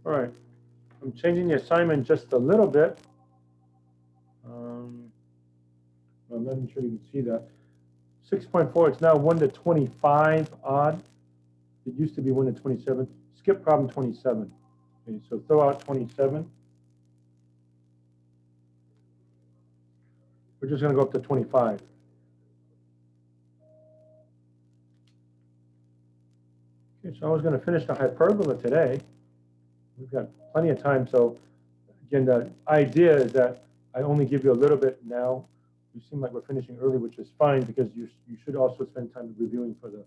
All right, I'm changing the assignment just a little bit. I'm not even sure you can see that. 6.4, it's now 1 to 25 odd. It used to be 1 to 27. Skip problem 27. Okay, so throw out 27. We're just going to go up to 25. Okay, so I was going to finish the hyperbola today. We've got plenty of time. So again, the idea is that I only give you a little bit now. You seem like we're finishing early, which is fine because you should also spend time reviewing for the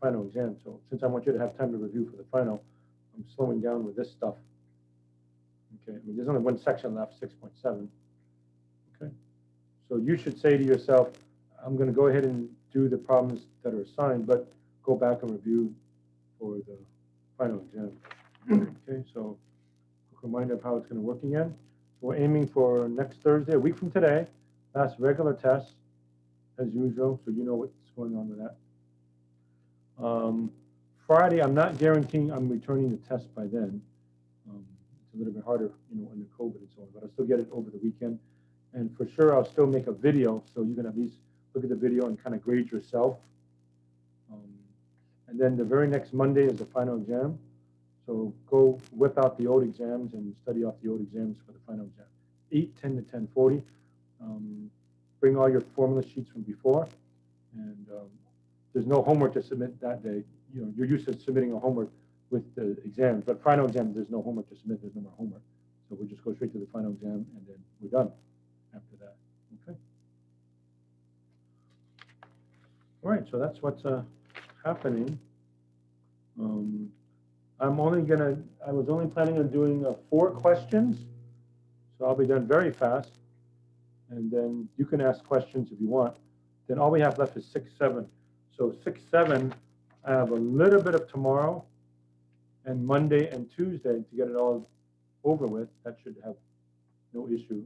final exam. So since I want you to have time to review for the final, I'm slowing down with this stuff. Okay, I mean, there's only one section left, 6.7. Okay, so you should say to yourself, I'm going to go ahead and do the problems that are assigned, but go back and review for the final exam. Okay, so quick reminder of how it's going to work again. We're aiming for next Thursday, a week from today, last regular test, as usual, so you know what's going on with that. Friday, I'm not guaranteeing I'm returning the test by then. It's a little bit harder, under COVID and so on, but I'll still get it over the weekend. And for sure, I'll still make a video, so you can at least look at the video and kind of grade yourself. And then the very next Monday is the final exam. So go whip out the old exams and study off the old exams for the final exam. 8:10 to 10:40. Bring all your formula sheets from before. And there's no homework to submit that day. You're used to submitting a homework with the exams, but final exam, there's no homework to submit. There's no more homework. So we'll just go straight to the final exam, and then we're done after that. Okay. All right, so that's what's happening. I was only planning on doing 4 questions, so I'll be done very fast. And then you can ask questions if you want. Then all we have left is 6, 7. So 6, 7, I have a little bit of tomorrow and Monday and Tuesday to get it all over with. That should have no issue.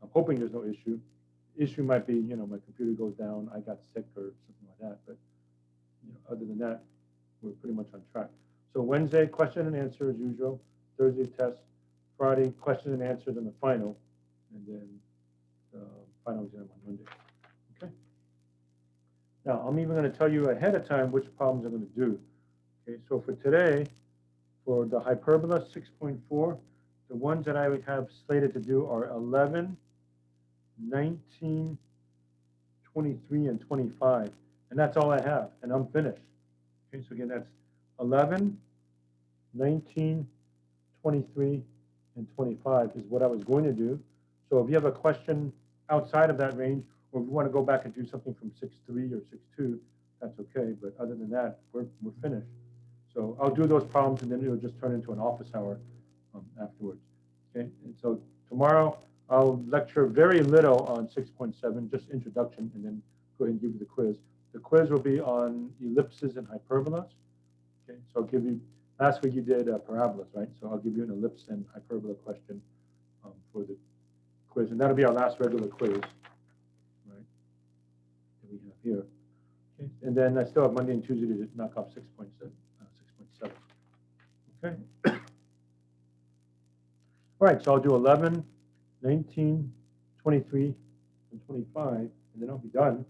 I'm hoping there's no issue. Issue might be, my computer goes down, I got sick or something like that. But other than that, we're pretty much on track. So Wednesday, question and answer as usual. Thursday, test. Friday, question and answers in the final. And then the final exam on Monday. Okay. Now, I'm even going to tell you ahead of time which problems I'm going to do. Okay, so for today, for the hyperbola 6.4, the ones that I would have slated to do are 11, 19, 23, and 25. And that's all I have, and I'm finished. Okay, so again, that's 11, 19, 23, and 25 is what I was going to do. So if you have a question outside of that range, or if you want to go back and do something from 6.3 or 6.2, that's okay. But other than that, we're finished. So I'll do those problems, and then it'll just turn into an office hour afterwards. Okay, and so tomorrow I'll lecture very little on 6.7, just introduction, and then go ahead and give you the quiz. The quiz will be on ellipses and hyperbolas. Okay, so I'll give you, last week you did parabolas, right? So I'll give you an ellipse and hyperbola question for the quiz, and that'll be our last regular quiz, right, that we have here. Okay, and then I still have Monday and Tuesday to knock off 6.7. Okay. All right, so I'll do 11, 19, 23, and 25, and then I'll be done.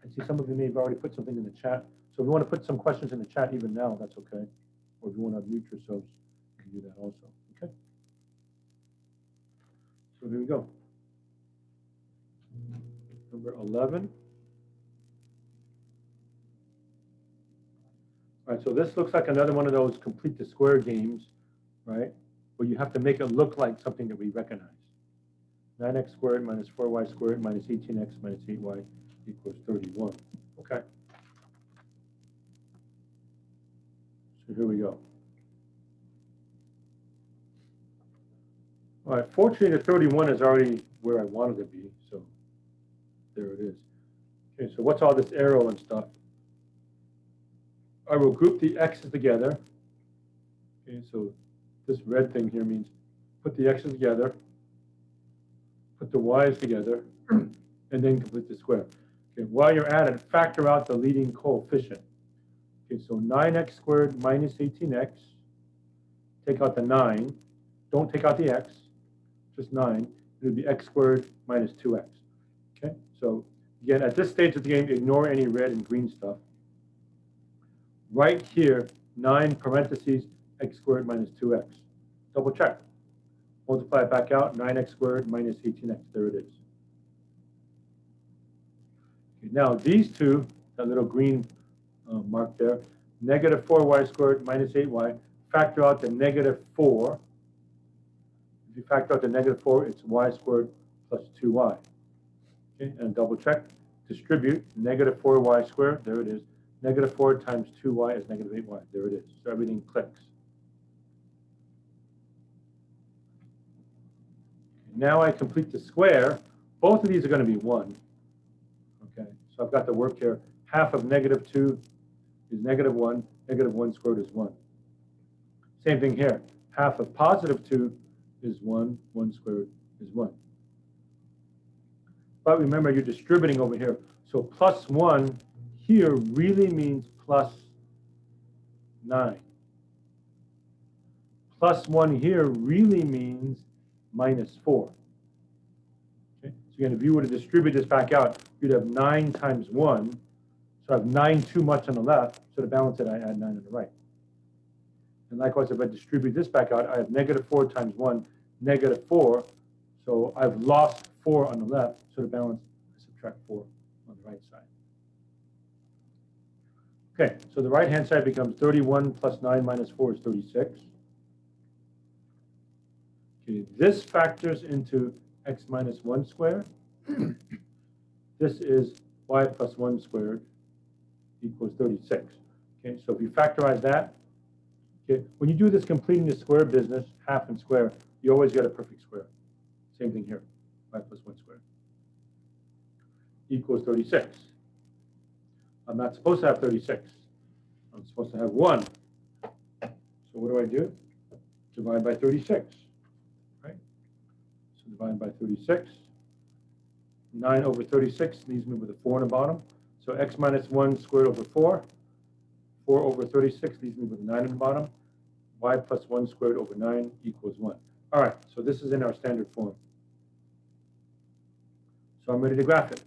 I see some of you may have already put something in the chat. So if you want to put some questions in the chat even now, that's okay. Or if you want to mute yourselves, you can do that also. Okay. So here we go. Number 11. All right, so this looks like another one of those complete the square games, right? Where you have to make it look like something that we recognize. 9x squared minus 4y squared minus 18x minus 8y equals 31. Okay. So here we go. All right, fortunately the 31 is already where I wanted to be, so there it is. Okay, so what's all this arrow and stuff? I will group the x's together. Okay, so this red thing here means put the x's together, put the y's together, and then complete the square. Okay, while you're at it, factor out the leading coefficient. Okay, so 9x squared minus 18x. Take out the 9. Don't take out the x, just 9. It would be x squared minus 2x. Okay, so again, at this stage of the game, ignore any red and green stuff. Right here, 9 parentheses x squared minus 2x. Double check. Multiply it back out, 9x squared minus 18x. There it is. Okay, now these two, that little green mark there, negative 4y squared minus 8y, factor out the negative 4. If you factor out the negative 4, it's y squared plus 2y. Okay, and double check. Distribute negative 4y squared. There it is. Negative 4 times 2y is negative 8y. There it is. So everything clicks. Now I complete the square. Both of these are going to be 1. Okay, so I've got the work here. Half of negative 2 is negative 1. Negative 1 squared is 1. Same thing here. Half of positive 2 is 1. 1 squared is 1. But remember, you're distributing over here. So plus 1 here really means plus 9. Plus 1 here really means minus 4. Okay? So again, if you were to distribute this back out, you'd have 9 times 1. So I have 9 too much on the left. So to balance it, I add 9 on the right. And likewise, if I distribute this back out, I have negative 4 times 1, negative 4. So I've lost 4 on the left. So to balance, I subtract 4 on the right side. Okay, so the right-hand side becomes 31 plus 9 minus 4 is 36. Okay, this factors into x minus 1 squared. This is y plus 1 squared equals 36. Okay, so if you factorize that, okay, when you do this completing the square business, half and square, you always get a perfect square. Same thing here, y plus 1 squared equals 36. I'm not supposed to have 36. I'm supposed to have 1. So what do? Divide by 36. Right? So divide by 36. 9 over 36 leaves me with a 4 on the bottom. So x minus 1 squared over 4. 4 over 36 leaves me with a 9 on the bottom. Y plus 1 squared over 9 equals 1. All right, so this is in our standard form. So I'm ready to graph it.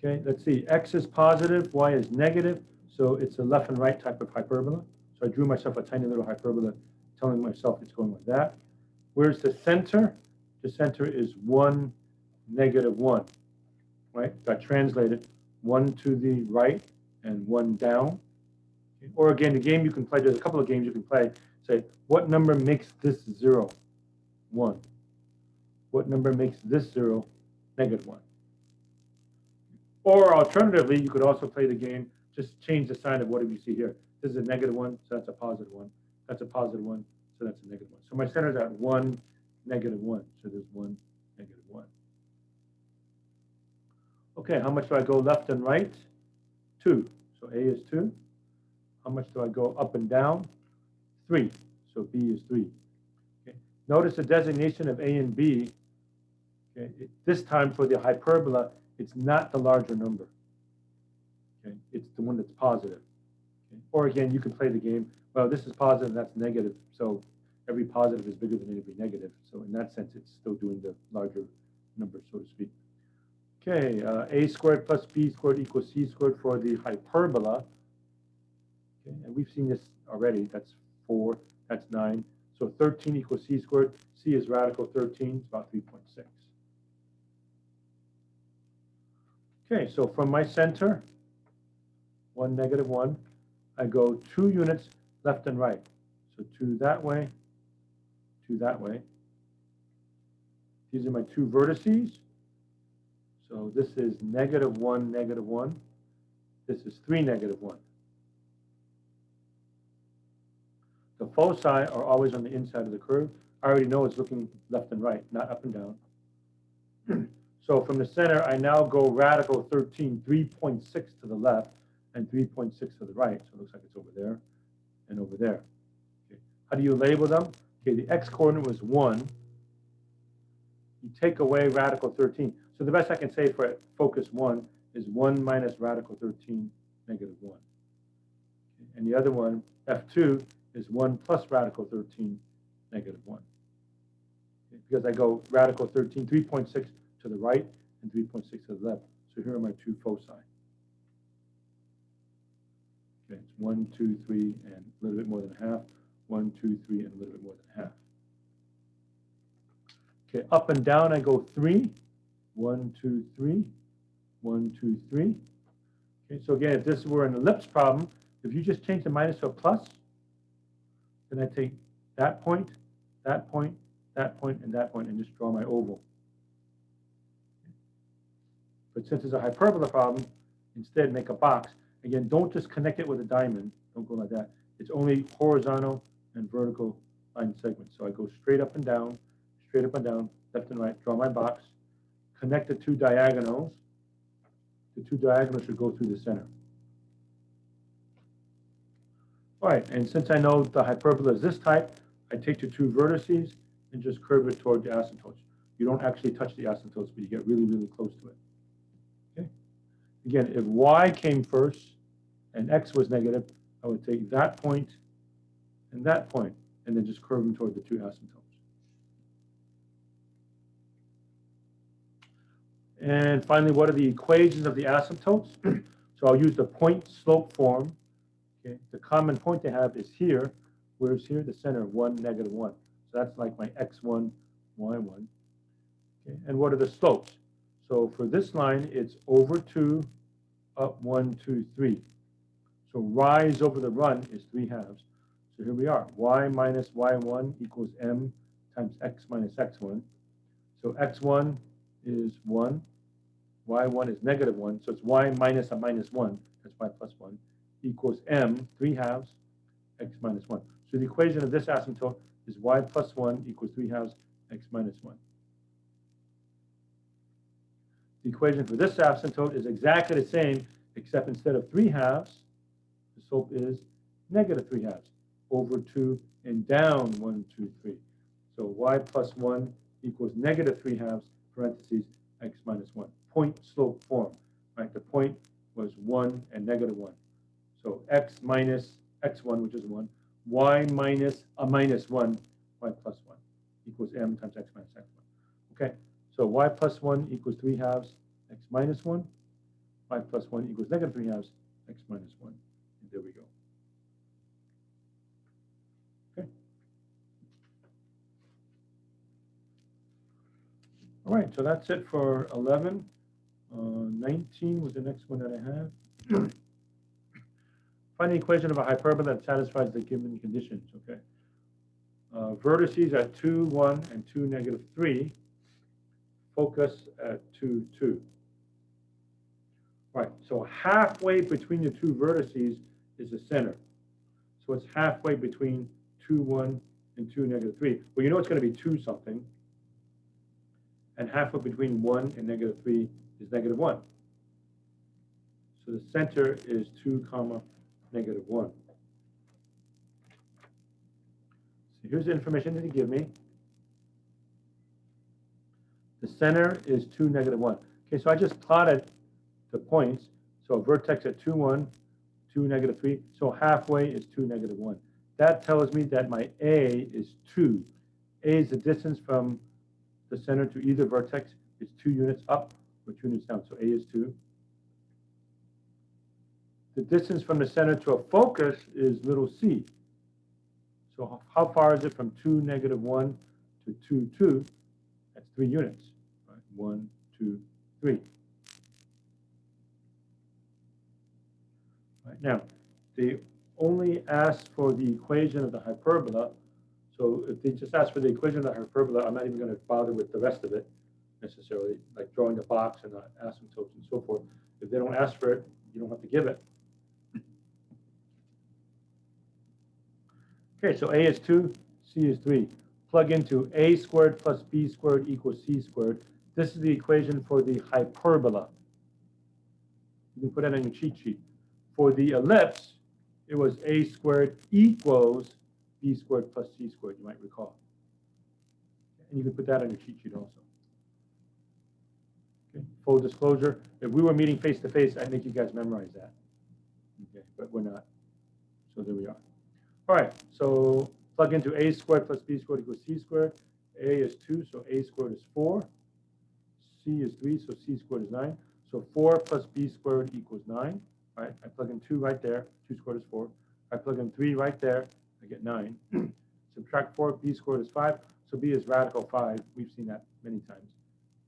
Okay, let's see. X is positive, y is negative, so it's a left and right type of hyperbola. So I drew myself a tiny little hyperbola telling myself it's going like that. Where's the center? The center is 1, negative 1. Right? Got translated 1 to the right and 1 down. Okay. Or again, the game you can play, there's a couple of games you can play. Say, what number makes this 0? 1. What number makes this 0? Negative 1. Or alternatively, you could also play the game, just change the sign of whatever you see here. This is a negative 1, so that's a positive 1. That's a positive 1, so that's a negative 1. So my center is at 1, negative 1. So there's 1, negative 1. Okay, how much do I go left and right? 2. So A is 2. How much do I go up and down? 3. So B is 3. Okay. Notice the designation of A and B. Okay. This time for the hyperbola, it's not the larger number. Okay. It's the one that's positive. Okay. Or again, you can play the game, well, this is positive, that's negative. So every positive is bigger than every negative. So in that sense, it's still doing the larger number, so to speak. Okay, A squared plus B squared equals C squared for the hyperbola. Okay, and we've seen this already. That's 4, that's 9. So 13 equals C squared. C is radical 13, it's about 3.6. Okay, so from my center, 1, negative 1, I go 2 units left and right. So 2 that way, 2 that way. These are my 2 vertices. So this is negative 1, negative 1. This is 3, negative 1. The foci are always on the inside of the curve. I already know it's looking left and right, not up and down. So from the center, I now go radical 13, 3.6 to the left and 3.6 to the right. So it looks like it's over there and over there. Okay. How do you label them? Okay, the x-coordinate was 1. You take away radical 13. So the best I can say for focus 1 is 1 minus radical 13, negative 1. Okay. And the other one, F2, is 1 plus radical 13 negative 1. Okay? Because I go radical 13, 3.6 to the right and 3.6 to the left. So here are my two foci. Okay, it's 1, 2, 3, and a little bit more than half. 1, 2, 3, and a little bit more than half. Okay, up and down I go 3. 1, 2, 3. 1, 2, 3. Okay, so again, if this were an ellipse problem, if you just change the minus to a plus, then I take that point, that point, that point, and that point, and just draw my oval. But since it's a hyperbola problem, instead make a box. Again, don't just connect it with a diamond. Don't go like that. It's only horizontal and vertical line segments. So I go straight up and down, left and right, draw my box, connect the two diagonals. The two diagonals should go through the center. All right, and since I know the hyperbola is this type, I take the two vertices and just curve it toward the asymptotes. You don't actually touch the asymptotes, but you get really, really close to it. Okay. Again, if y came first and x was negative, I would take that point, and then just curve them toward the two asymptotes. And finally, what are the equations of the asymptotes? So I'll use the point-slope form. Okay. The common point they have is here. Where's here? The center, 1, negative 1. So that's like my x1, y1. Okay. And what are the slopes? So for this line, it's over 2, up 1, 2, 3. So rise over the run is 3 halves. So here we are. Y minus y1 equals m times x minus x1. So x1 is 1. Y1 is negative 1. So it's y minus a minus 1. That's y plus 1. Equals m, 3 halves, x minus 1. So the equation of this asymptote is y plus 1 equals 3 halves, x minus 1. The equation for this asymptote is exactly the same, except instead of 3 halves, the slope is negative 3 halves, over 2 and down 1, 2, 3. So y plus 1 equals negative 3 halves, parentheses, x minus 1. Point slope form, right? The point was 1 and negative 1. So x minus x1, which is 1, y minus a minus 1, y plus 1 equals m times x minus x1. Okay, so y plus 1 equals 3 halves, x minus 1. Y plus 1 equals negative 3 halves, x minus 1. And there we go. Okay. All right, so that's it for 11. 19 was the next one that I have. Find the equation of a hyperbola that satisfies the given conditions, okay? Vertices at 2, 1, and 2, negative 3. Focus at 2, 2. Right, so halfway between the two vertices is the center. So it's halfway between 2, 1, and 2, negative 3. Well, you know it's going to be 2 something. And halfway between 1 and negative 3 is negative 1. So the center is 2, comma, negative 1. So here's the information that they give me. The center is 2, negative 1. Okay, so I just plotted the points. So a vertex at 2, 1, 2, negative 3. So halfway is 2, negative 1. That tells me that my A is 2. A is the distance from the center to either vertex. It's 2 units up or 2 units down. So A is 2. The distance from the center to a focus is little c. So how far is it from 2, negative 1 to 2, 2? That's 3 units. Right? 1, 2, 3. Right, now, they only ask for the equation of the hyperbola. So if they just ask for the equation of the hyperbola, I'm not even going to bother with the rest of it necessarily, like drawing the box and the asymptotes and so forth. If they don't ask for it, you don't have to give it. Okay, so A is 2, C is 3. Plug into A squared plus B squared equals C squared. This is the equation for the hyperbola. You can put that on your cheat sheet. For the ellipse, it was A squared equals B squared plus C squared, you might recall. And you can put that on your cheat sheet also. Okay. Full disclosure, if we were meeting face to face, I'd make you guys memorize that. Okay, but we're not. So there we are. All right, so plug into a squared plus b squared equals c squared. A is 2, so a squared is 4. C is 3, so c squared is 9. So 4 plus b squared equals 9. All right, I plug in 2 right there. 2 squared is 4. I plug in 3 right there. I get 9. Subtract 4, b squared is 5. So b is radical 5. We've seen that many times.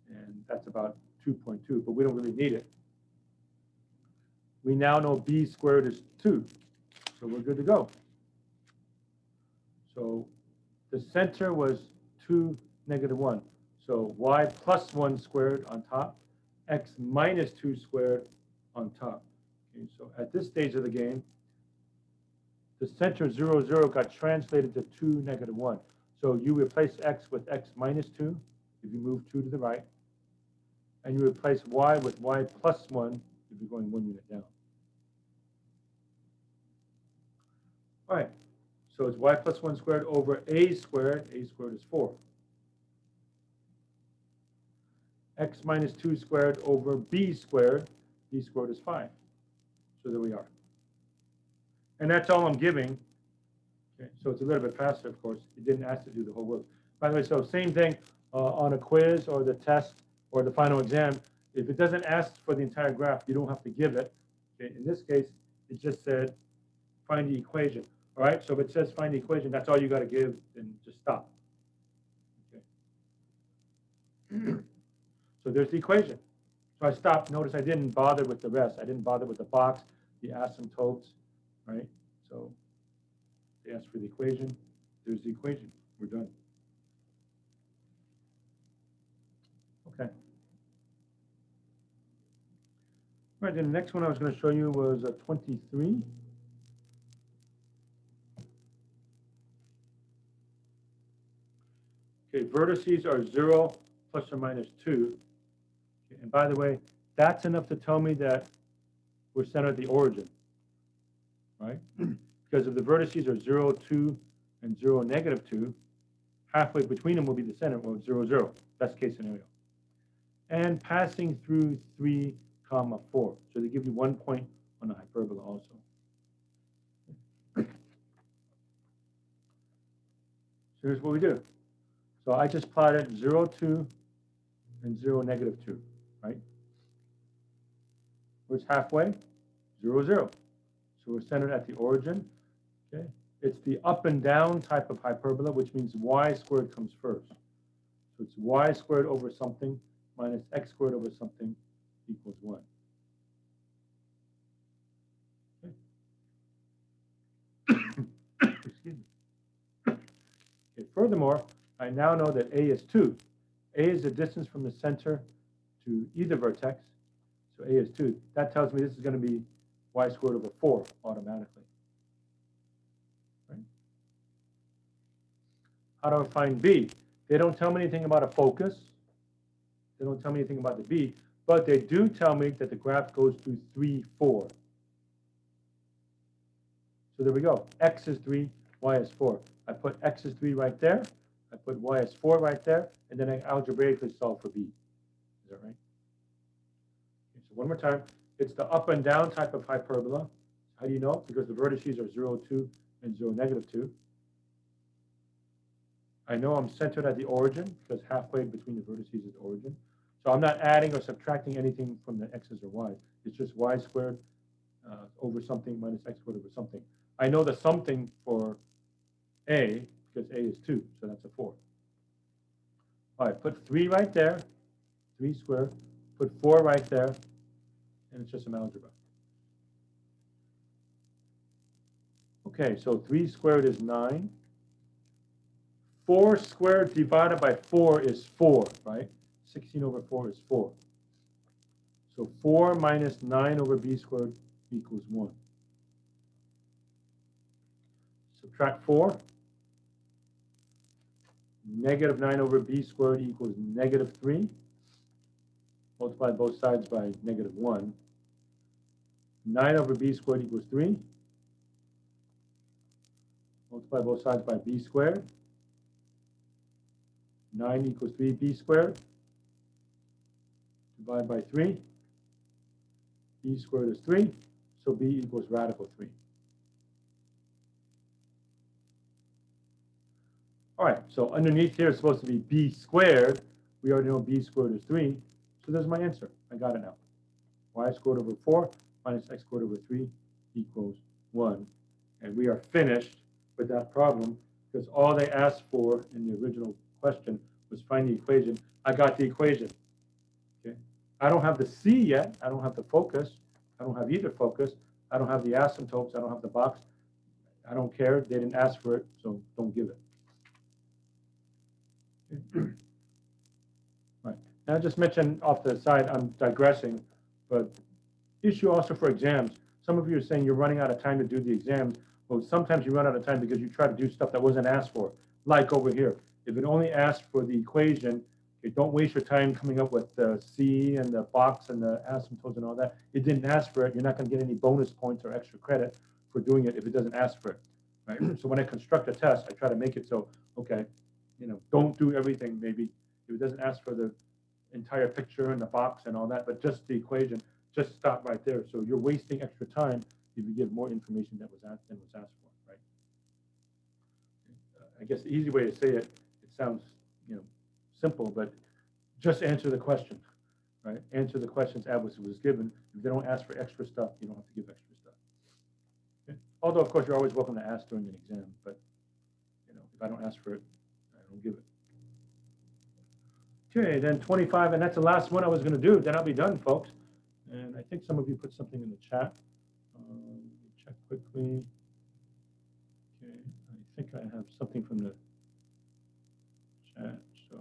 And that's about 2.2, but we don't really need it. We now know b squared is 2. So we're good to go. So the center was 2, negative 1. So y plus 1 squared on top, x minus 2 squared on top. Okay, so at this stage of the game, the center 0, 0 got translated to 2, negative 1. So you replace x with x minus 2 if you move 2 to the right. And you replace y with y plus 1 if you're going 1 unit down. All right, so it's y plus 1 squared over a squared. A squared is 4. X minus 2 squared over b squared. B squared is 5. So there we are. And that's all I'm giving. Okay, so it's a little bit faster, of course. It didn't ask to do the whole work. By the way, so same thing on a quiz or the test or the final exam. If it doesn't ask for the entire graph, you don't have to give it. Okay, in this case, it just said find the equation. All right, so if it says find the equation, that's all you got to give, and just stop. Okay. So there's the equation. So I stopped. Notice I didn't bother with the rest. I didn't bother with the box, the asymptotes, right? So they asked for the equation. There's the equation. We're done. Okay. All right, then the next one I was going to show you was 23. Okay, vertices are 0 plus or minus 2. Okay, and by the way, that's enough to tell me that we're centered at the origin, right? Because if the vertices are 0, 2, and 0, negative 2, halfway between them will be the center, well, 0, 0, best case scenario. And passing through 3, comma 4. So they give you 1 point on the hyperbola also. So here's what we do. So I just plotted 0, 2, and 0, negative 2, right? Where's halfway? 0, 0. So we're centered at the origin. Okay. It's the up and down type of hyperbola, which means y squared comes first. So it's y squared over something minus x squared over something equals 1. Okay. Excuse me. Okay. Furthermore, I now know that a is 2. A is the distance from the center to either vertex. So a is 2. That tells me this is going to be y squared over 4 automatically. Right? How do I find b? They don't tell me anything about a focus. They don't tell me anything about the b, but they do tell me that the graph goes through 3, 4. So there we go. X is 3, y is 4. I put x is 3 right there. I put y is 4 right there, and then I algebraically solve for b. Is that right? Okay, so one more time. It's the up and down type of hyperbola. How do you know? Because the vertices are 0, 2, and 0, negative 2. I know I'm centered at the origin because halfway between the vertices is the origin. So I'm not adding or subtracting anything from the x's or y's. It's just y squared over something minus x squared over something. I know the something for a because a is 2, so that's a 4. All right, put 3 right there, 3 squared. Put 4 right there, and it's just some algebra. Okay, so 3 squared is 9. 4 squared divided by 4 is 4, right? 16 over 4 is 4. So 4 minus 9 over b squared equals 1. Subtract 4. Negative 9 over b squared equals negative 3. Multiply both sides by negative 1. 9 over b squared equals 3. Multiply both sides by b squared. 9 equals 3b squared. Divide by 3. B squared is 3, so b equals radical 3. All right, so underneath here is supposed to be b squared. We already know b squared is 3. So there's my answer. I got it now. Y squared over 4 minus x squared over 3 equals 1. And we are finished with that problem because all they asked for in the original question was find the equation. I got the equation. Okay. I don't have the C yet. I don't have the focus. I don't have either focus. I don't have the asymptotes. I don't have the box. I don't care. They didn't ask for it, so don't give it. Right. Now, I just mentioned off the side, I'm digressing, but issue also for exams. Some of you are saying you're running out of time to do the exams. Well, sometimes you run out of time because you try to do stuff that wasn't asked for, like over here. If it only asked for the equation, okay, don't waste your time coming up with the C and the box and the asymptotes and all that. It didn't ask for it. You're not going to get any bonus points or extra credit for doing it if it doesn't ask for it. Right? So when I construct a test, I try to make it so, okay, don't do everything maybe. If it doesn't ask for the entire picture and the box and all that, but just the equation, just stop right there. So you're wasting extra time if you give more information that was asked than was asked for, right? I guess the easy way to say it, it sounds, simple, but just answer the question, right? Answer the questions as was given. If they don't ask for extra stuff, you don't have to give extra stuff. Okay? Although, of course, you're always welcome to ask during an exam, but if I don't ask for it, I don't give it. Okay, then 25, and that's the last one I was going to do. Then I'll be done, folks. And I think some of you put something in the chat. Let me check quickly. Okay, I think I have something from the chat. So,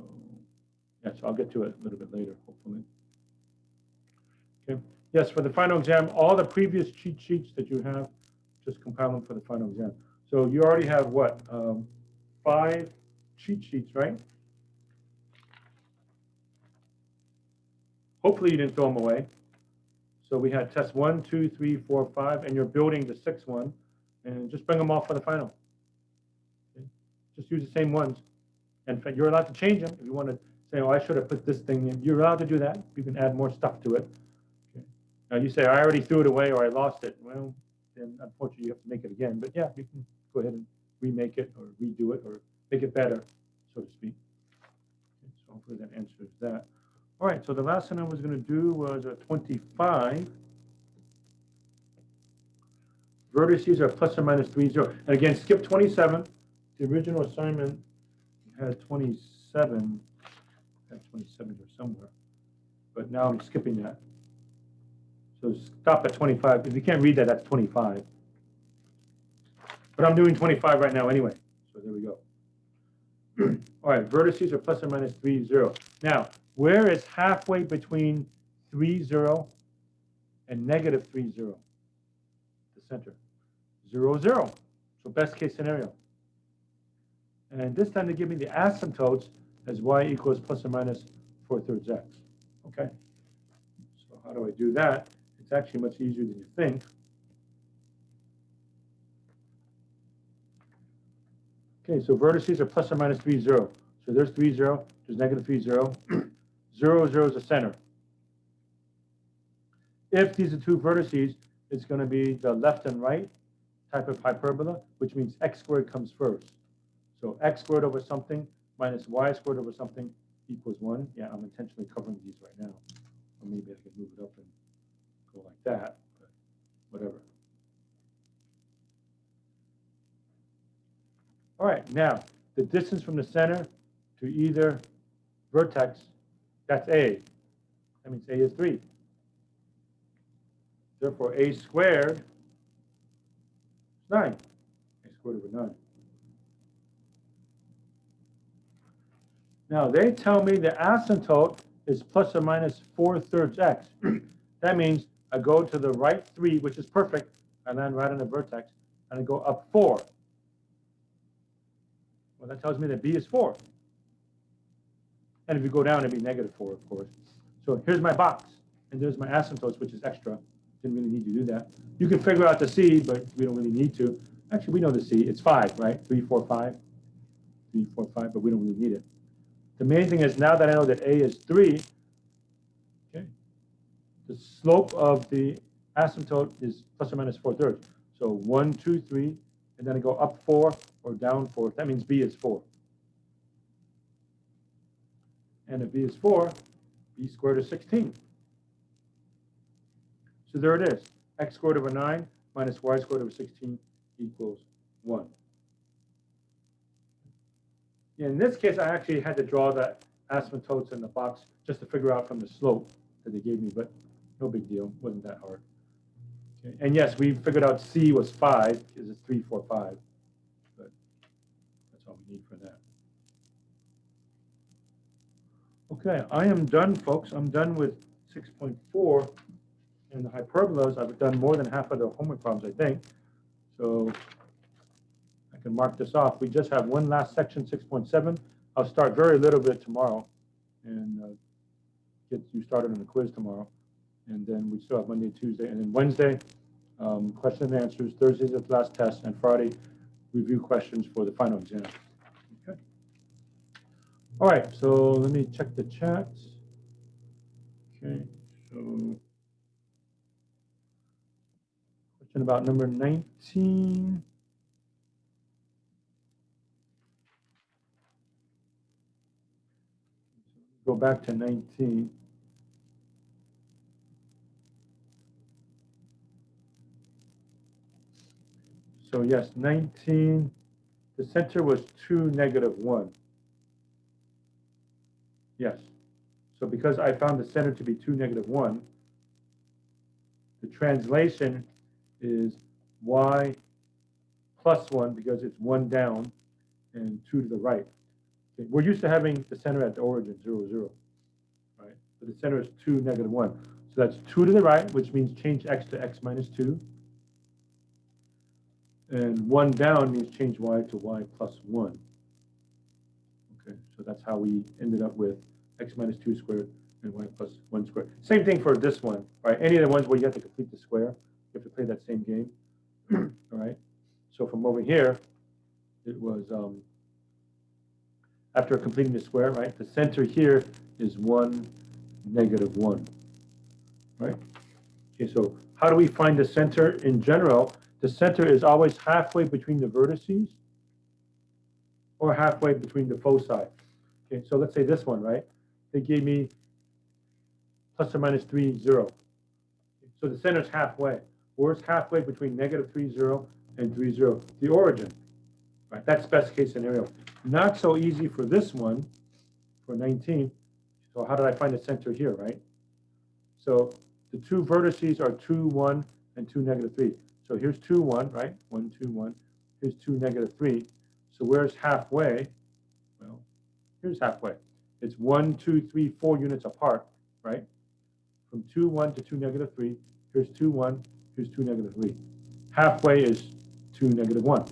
yeah, so I'll get to it a little bit later, hopefully. Okay. Yes, for the final exam, all the previous cheat sheets that you have, just compile them for the final exam. So you already have what? 5 cheat sheets, right? Hopefully you didn't throw them away. So we had test 1, 2, 3, 4, 5, and you're building the 6th one, and just bring them off for the final. Okay? Just use the same ones. And you're allowed to change them if you want to say, oh, I should have put this thing in. You're allowed to do that. You can add more stuff to it. Okay. Now you say, I already threw it away or I lost it. Well, then unfortunately you have to make it again. But yeah, you can go ahead and remake it or redo it or make it better, so to speak. Okay, so hopefully that answers that. All right, so the last thing I was going to do was 25. Vertices are plus or minus 3, 0. And again, skip 27. The original assignment had 27. Had 27 here somewhere. But now I'm skipping that. So stop at 25. If you can't read that, that's 25. But I'm doing 25 right now anyway. So there we go. All right, vertices are plus or minus 3, 0. Now, where is halfway between 3, 0 and negative 3, 0? The center. 0, 0. So best case scenario. And this time they give me the asymptotes as y equals plus or minus 4/3 x. Okay. So how do I do that? It's actually much easier than you think. Okay, so vertices are plus or minus 3, 0. So there's 3, 0. There's negative 3, 0. 0, 0 is the center. If these are two vertices, it's going to be the left and right type of hyperbola, which means x squared comes first. So x squared over something minus y squared over something equals 1. Yeah, I'm intentionally covering these right now. Or maybe I could move it up and go like that, but whatever. All right, now, the distance from the center to either vertex, that's a. That means a is 3. Therefore, a squared is 9. A squared over 9. Now, they tell me the asymptote is plus or minus 4/3 x. That means I go to the right 3, which is perfect. I land right on the vertex, and I go up 4. Well, that tells me that b is 4. And if you go down, it'd be negative 4, of course. So here's my box, and there's my asymptotes, which is extra. Didn't really need to do that. You can figure out the c, but we don't really need to. Actually, we know the c. It's 5, right? 3, 4, 5. 3, 4, 5, but we don't really need it. The main thing is now that I know that a is 3, okay, the slope of the asymptote is plus or minus 4/3. So 1, 2, 3, and then I go up 4 or down 4. That means b is 4. and if b is 4, b squared is 16. So there it is. X squared over 9 minus y squared over 16 equals 1. In this case, I actually had to draw the asymptotes in the box just to figure out from the slope that they gave me, but no big deal. It wasn't that hard. Okay. And yes, we figured out C was 5 because it's 3, 4, 5. But that's all we need for that. Okay, I am done, folks. I'm done with 6.4. And the hyperbolas, I've done more than half of the homework problems, I think. So I can mark this off. We just have one last section, 6.7. I'll start very little bit tomorrow and get you started on the quiz tomorrow. And then we still have Monday, Tuesday, and then Wednesday, question and answers. Thursday's the last test, and Friday, review questions for the final exam. Okay. All right, so let me check the chat. Okay, so question about number 19. Go back to 19. So yes, 19, the center was 2, -1. Yes. So because I found the center to be 2, -1, the translation is y plus 1 because it's 1 down and 2 to the right. Okay. We're used to having the center at the origin, 0, 0, right? But the center is 2, -1. So that's 2 to the right, which means change x to x minus 2. And 1 down means change y to y plus 1. Okay, so that's how we ended up with x minus 2 squared and y plus 1 squared. Same thing for this one, right? Any of the ones where you have to complete the square, you have to play that same game. All right. So from over here, it was after completing the square, right? The center here is 1, -1, right? Okay, so how do we find the center in general? The center is always halfway between the vertices or halfway between the foci. Okay, so let's say this one, right? They gave me plus or minus 3, 0. So the center is halfway. Where's halfway between -3, 0 and 3, 0? The origin, right? That's best case scenario. Not so easy for this one, for 19. So how did I find the center here, right? So the two vertices are 2, 1, and 2, -3. So here's 2, 1, right? 1, 2, 1. Here's 2, -3. So where's halfway? Well, here's halfway. It's 1, 2, 3, 4 units apart, right? From 2, 1 to 2, -3. Here's 2, 1. Here's 2, -3. Halfway is 2, -1.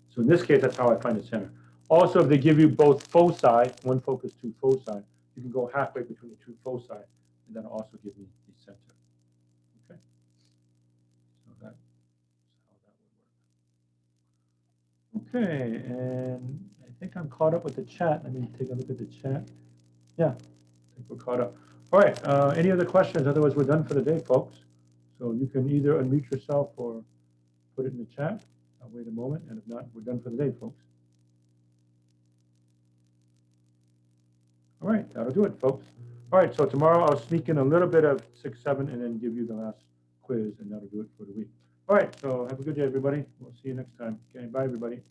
So in this case, that's how I find the center. Also, if they give you both foci, one focus, 2 foci, you can go halfway between the 2 foci, and that'll also give me the center. Okay. So that's how that would work. Okay, and I think I'm caught up with the chat. Let me take a look at the chat. Yeah, I think we're caught up. All right, any other questions? Otherwise, we're done for the day, folks. So you can either unmute yourself or put it in the chat. I'll wait a moment, and if not, we're done for the day, folks. All right, that'll do it, folks. All right, so tomorrow I'll sneak in a little bit of 6, 7, and then give you the last quiz, and that'll do it for the week. All right, so have a good day, everybody. We'll see you next time. Okay, bye, everybody.